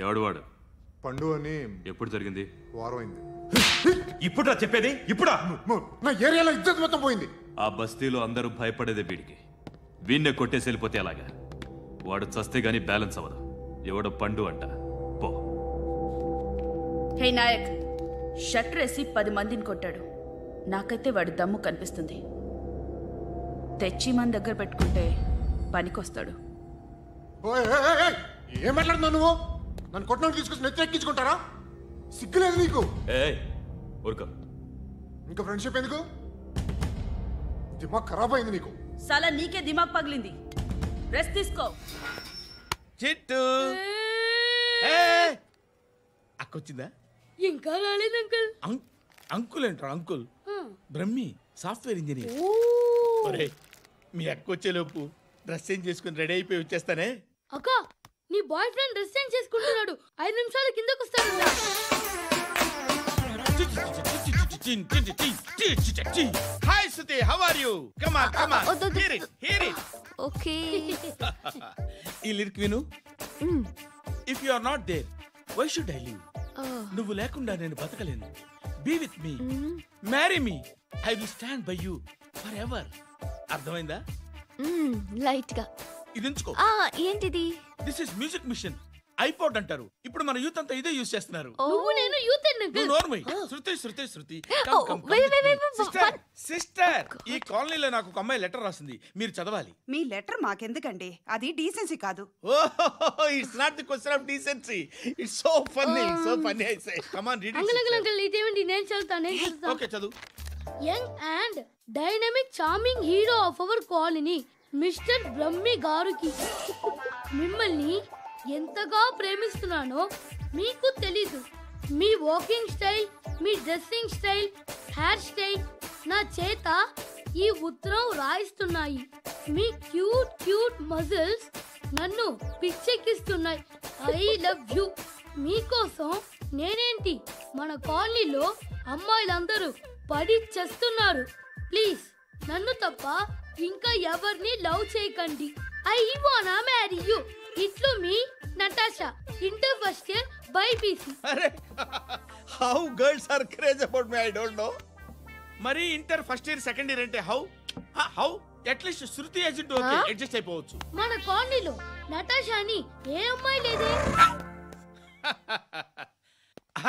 ఎవడు వాడు? పండు అని. ఎప్పుడు జరిగింది? వారం అయింది. ఇప్పుడా చెప్పేది? ఇప్పుడా? నా ఏరియాలో ఇజ్జత్ మొత్తం పోయింది. ఆ బస్తీలో అందరూ భయపడేదే వీడికి. వీణ్ణే కొట్టేసి వెళ్ళిపోతే అలాగా. వాడు చస్తే గానీ బ్యాలెన్స్ అవ్వదు. ఎవడో పండు అంట. పో. హే నాయక్, షట్టర్ వేసి 10 మందిని కొట్టాడు. నాకైతే వాడి దమ్ము కనిపిస్తుంది. తెచ్చి మన దగ్గర పెట్టుకుంటే పనికొస్తాడు. ఏం మాట్లాడుతున్నావు నువ్వు? నన్ను కొట్టడానికి తీసుకొచ్చి నెత్తి ఎక్కించుకుంటారా? సిగ్గులేదు నీకు? ఊరుకో. ఇంకా ఫ్రెండ్షిప్ ఎందుకు? దిమాగ్ ఖరాబ్ అయింది నీకు. సాలా నీకే దిమాగ్ పగిలింది. రెస్ట్ తీసుకో. చిట్టు అక్కొచ్చిందా? ఇంకా రాలేదు అంకుల్. అంకుల్ ఏంట్రా? Uncle Brahmi software engineer. ఒరే, మీ అక్క వచ్చేలోపు డ్రెస్ చేంజ్ చేసుకుని రెడీ అయిపోయి వచ్చేస్తానే. అక్క, నీ బాయ్ ఫ్రెండ్ డ్రెస్ చేంజ్ చేసుకుంటున్నాడు. 5 నిమిషాలు కిందకు వస్తాడు. Hi Suthi, how are you? Come on come on, hear it hear it. Okay. ఈ లిరిక్ విను. If you are not there, why should I live? నువ్వు లేకుండా నేను బతకలేను. Be with me, marry me, I will stand by you forever ఎవర్. అర్థమైందా? Light గా ఇది ఉంచుకో. ఏంటిది? This is music machine. IPod అంటారు. ఇప్పుడు మన యూత్ అంతా ఇదే యూజ్ చేస్తున్నారు. నువ్వు నేను యూత్ శృతి సిస్టర్, ఈ కాలనీలో నాకు ఒక అమ్మాయి లెటర్ రాసింది. మీరు చదవాలి. మీ లెటర్ మాకెందుకండి? అది డీసెన్సీ కాదు. It's not the question of decency. It's so funny I say. Come on, read it. Uncle ఇదేంటి? నేను చదువుతాను. ఓకే, చదువు. Young and dynamic charming hero of our colony mister Brahmi గారికి మిమ్మల్ని ఎంతగా ప్రేమిస్తున్నానో మీకు తెలీదు. మీ వాకింగ్ స్టైల్, మీ డ్రెస్సింగ్ స్టైల్, హెయిర్ స్టైల్ నా చేత ఈ ఉత్తరం రాయిస్తున్నాయి. మీ క్యూట్ మజిల్స్ నన్ను పిచ్చెక్కిస్తున్నాయి. I love you. మీకోసం నేనేంటి, మన కాలనీలో అమ్మాయిలందరూ పడి చేస్తున్నారు. ప్లీజ్ నన్ను తప్ప ఇంకా ఎవరిని లవ్ చేయకండి. ఐ వానా మ్యారీ యూ. ఇట్లు మీ Natasha, inter first year BiPC. అరే, how girls are craze about me, I don't know. మరి inter first year second year అంటే how at least Shruti agent okay, adjust అయిపోవచ్చు. మన కాలనీలో నటాషా అని ఏ అమ్మాయి లేదే.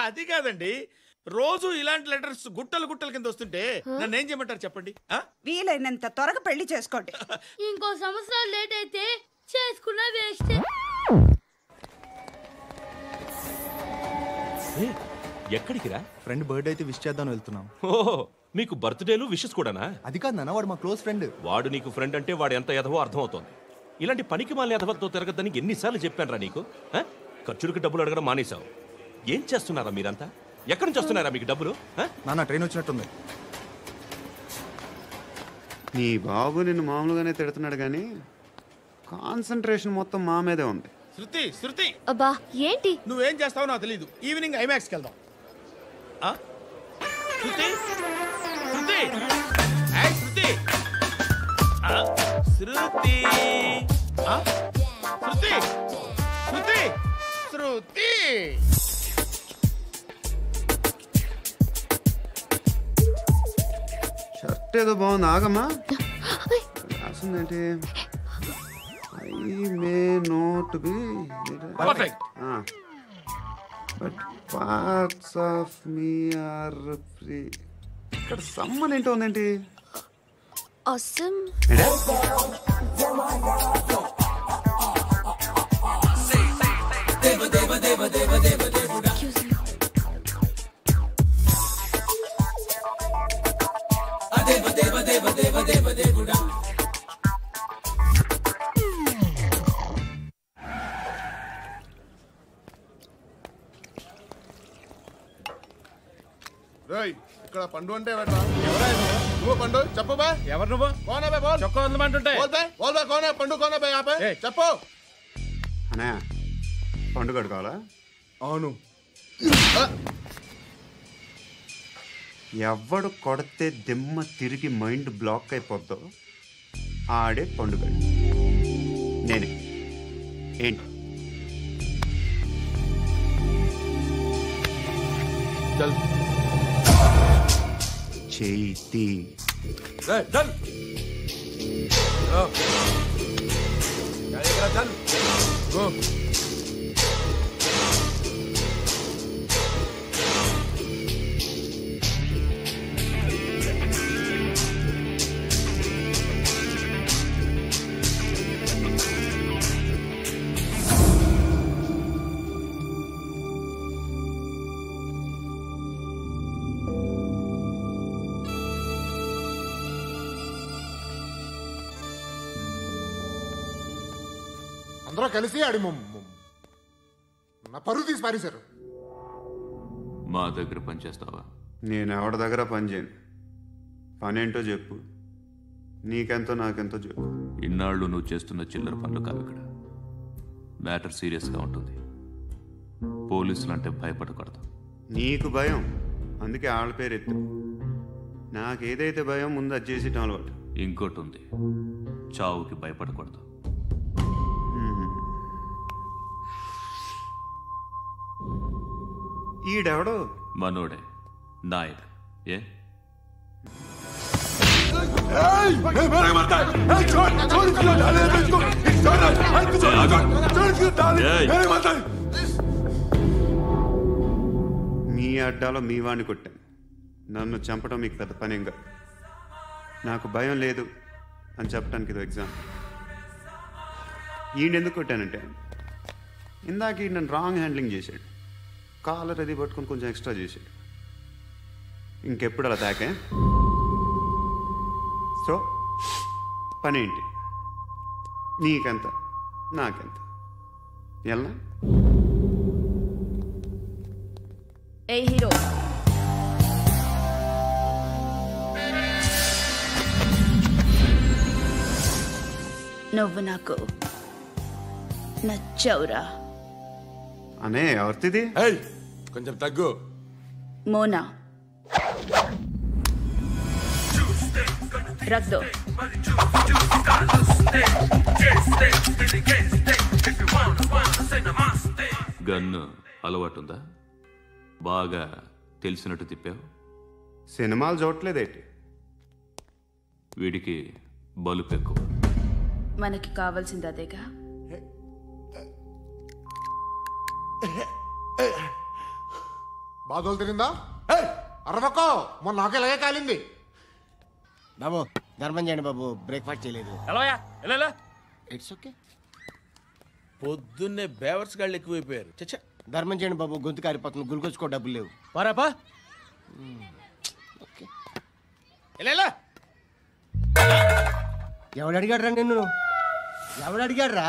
అది కాదండి, రోజు ఇలాంటి లెటర్స్ గుట్టలు కింద వస్తుంటే నన్ను ఏం చేయమంటారు చెప్పండి? వీలైనంత త్వరగా పెళ్లి చేసుకోండి. ఇంకో సంవత్సరాలు లేట్ అయితే చేసుకున్న వేస్ట్. ఎక్కడికి రా? ఫ్రెండ్ బర్త్డే అయితే విష్ చేద్దాం వెళ్తున్నాం. ఓహో, మీకు బర్త్డేలు విషెస్ కూడానా? అది కాదు నాన్న, వాడు మా క్లోజ్ ఫ్రెండ్. వాడు నీకు ఫ్రెండ్ అంటే వాడు ఎంత ఎదవో అర్థమవుతోంది. ఇలాంటి పనికి మాలిన ఎదవలతో తిరగద్దని ఎన్నిసార్లు చెప్పానురా నీకు? ఖర్చులకు డబ్బులు అడగడం మానేశావు. ఏం చేస్తున్నారా మీరంతా? ఎక్కడి నుంచి వస్తున్నారా మీకు డబ్బులు? నాన్న ట్రైన్ వచ్చినట్టుంది. నీ బాబు నిన్ను మామూలుగానే తిడుతున్నాడు కానీ కాన్సంట్రేషన్ మొత్తం మా మీదే ఉంది. శృతి అబ్బా ఏంటి? నువ్వేం చేస్తావో నాకు తెలీదు. ఈవినింగ్ ఐమాక్స్కి వెళ్దాం. శృతి శృతి శృతి శృతి శృతి శృతి శృతి షర్ట్ ఏదో బాగుంది, ఆగమ్మా. రాసిందేంటి? I may not be perfect, but parts of me are free. ఇక్కడ సమ్మన్ ఏంటో ఉందేంటి? awesome. ఇక్కడ పండు అంటే నువ్వు పండు చెప్పు బా. ఎవరు నువ్వు? కోనా బే బోల్. చొక్కా వదలమంటుంటే బోల్ బే కోనా పండు కోనా బే ఆపే చెప్పు. అనే పండు కట్టుకోవాలా? అవును. ఎవడు కొడితే దిమ్మ తిరిగి మైండ్ బ్లాక్ అయిపోద్దో ఆడే పండుగ. నేనే. ఏంటి చల్ చేతి చల్ చల్ గో అందరూ కలిసి ఆడి నా పరువు తీసి పారేశారు. మా దగ్గర పనిచేస్తావా? నేను ఎవరి దగ్గర పని చేయను. పనేంటో చెప్పు. నీకెంతో నాకెంతో చెప్పు. ఇన్నాళ్ళు నువ్వు చేస్తున్న చిల్లర పనులు కావు ఇక్కడ. మ్యాటర్ సీరియస్గా ఉంటుంది. పోలీసులు అంటే భయపడకూడదు. నీకు భయం, అందుకే ఆళ్ళ పేరు ఎత్తు. నాకేదైతే భయం ముందు అది చేసేటం అలవాటు. ఇంకోటి ఉంది, చావుకి భయపడకూడదు. ఈడెవడో మనోడే నాయక్. ఏ మీ అడ్డాలో మీ వాడిని కొట్టాను. నన్ను చంపడం మీకు పెద్ద పనేంగా. నాకు భయం లేదు అని చెప్పడానికి ఇది ఎగ్జామ్. ఈయనెందుకు కొట్టానంటే ఇందాక ఈ నన్ను రాంగ్ హ్యాండ్లింగ్ చేశాడు. కాలర్ అది పట్టుకొని కొంచెం ఎక్స్ట్రా చేశాడు. ఇంకెప్పుడు అలా తాకే. సో పనేంటి? నీకెంత నాకెంత ఎలా? ఏ హీరో, నువ్వు నాకు నచ్చావురా. అనే ఎవరిది? కొంచెం తగ్గు. మోనా రక్ దో. గన్ను అలవాటుందా? బాగా తెలిసినట్టు తిప్పావు. సినిమాలు చూడట్లేదేంటి? వీడికి బలుపు ఎక్కువ. మనకి కావాల్సింది అదేగా. బాధలు తిరిందా? అరవకో, మొన్న నాకు ఇలాగే కాలింది. బాబు ధర్మం చేయండి బాబు, బ్రేక్ఫాస్ట్ చేయలేదు. ఎలా ఇట్స్ ఓకే. పొద్దున్నే బేవర్స్ గాళ్ళు ఎక్కువైపోయారు. చచ్చా, ధర్మం చేయండి బాబు, గొంతు కారిపోతుంది, గురికొచ్చుకో డబ్బులు లేవు. పారాపా. ఓకే. ఎలా ఎవడు అడిగాడు రా నిన్ను? ఎవడు అడిగాడు రా?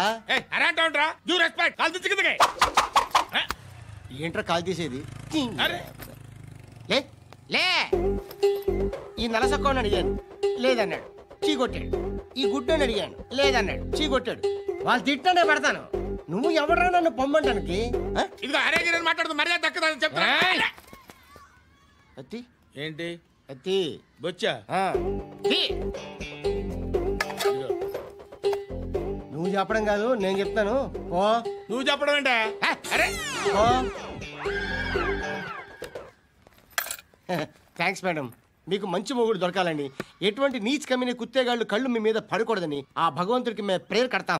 అరేంటా యూ రెస్పెక్ట్. కాల్ తెచ్చి కిందకి. ఏంట్రా కాల్ తీసేది? అరే లే లే. ఈ నలసక్కని అడిగాను, లేదన్నాడు, చీ కొట్టాడు. ఈ గుడ్డని అడిగాను, లేదన్నాడు, చీ కొట్టాడు. వాళ్ళు తిట్టానే పెడతాను. నువ్వు ఎవడరా నన్ను పొమ్మంటానికి? ఇదిగో అరే గిరని మాట్లాడుతూ మర్యాద దక్కదని చెప్తా. అత్తి ఏంటి అత్తి బొచ్చా? నువ్వు చెప్పడం కాదు, నేను చెప్తాను. ఓ నువ్వు చెప్పడం ఏంటే? అరే ఓ థ్యాంక్స్ మేడం. మీకు మంచి మొగుడు దొరకాలని, ఎటువంటి నీచ్ కమ్మిన కుత్తేగాళ్ళు కళ్ళు మీ మీద పడకూడదని ఆ భగవంతుడికి మేము ప్రేయర్ కడతాం.